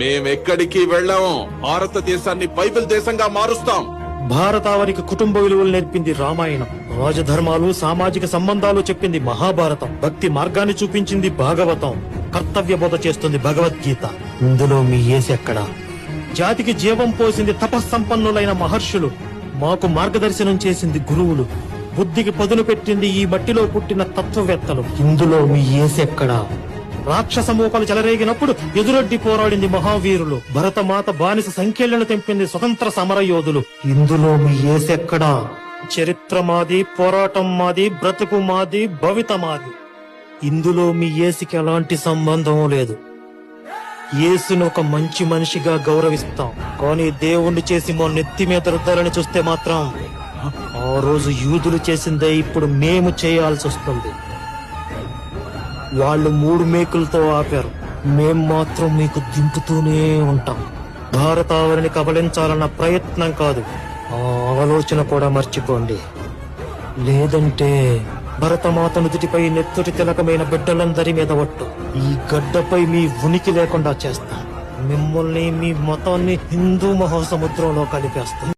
మేమెక్కడికి వెళ్ళాము. భారతదేశాన్ని బైబిల్ దేశంగా మారుస్తాం. భారతావనికి కుటుంబ విలువలు నేర్పింది రామాయణం, రాజధర్మాలు సామాజిక సంబంధాలు చెప్పింది మహాభారతం, భక్తి మార్గాన్ని చూపించింది భాగవతం, కర్తవ్య బోధ చేస్తుంది భగవద్గీత. ఇందులో మీ యేసెక్కడా? జాతికి జీవం పోసింది తపస్సంపన్నులైన మహర్షులు, మాకు మార్గదర్శనం చేసింది గురువులు, బుద్ధికి పదును పెట్టింది ఈ మట్టిలో పుట్టిన తత్వవేత్తలు. ఇందులో మీ యేసెక్కడా? రాక్షస మూకలు చెలరేగినప్పుడు ఎదురొడ్డి పోరాడింది మహావీరులు, భరతమాత బానిస సంఖ్యలను తెంపింది స్వతంత్ర సమరయోధులు. ఇందులో మీ యేసెక్కడా? చరిత్ర మాది, పోరాటం మాది, బ్రతుకు మాది, భవిత మాది. ఇందులో మీ యేసుకి ఎలాంటి సంబంధం లేదు. యేసును ఒక మంచి మనిషిగా గౌరవిస్తాం, కానీ దేవుణ్ణి చేసి మా నెత్తి మీద రుద్దాలని చూస్తే మాత్రం ఆ రోజు యూదులు చేసిందే ఇప్పుడు మేము చేయాల్సి వస్తుంది. వాళ్ళు 3 మేకులతో ఆపారు, మేం మాత్రం మీకు దింపుతూనే ఉంటాం. భారతావరిని కబలించాలన్న ప్రయత్నం కాదు, ఆ ఆలోచన కూడా మర్చిపోండి. లేదంటే భరతమాత నుదుటిపై నెత్తుటి తిలకమైన బిడ్డలందరి మీద ఒట్టు, ఈ గడ్డపై మీ ఉనికి లేకుండా చేస్తాం. మిమ్మల్ని, మీ మతాన్ని హిందూ మహాసముద్రంలో కలిపేస్తాం.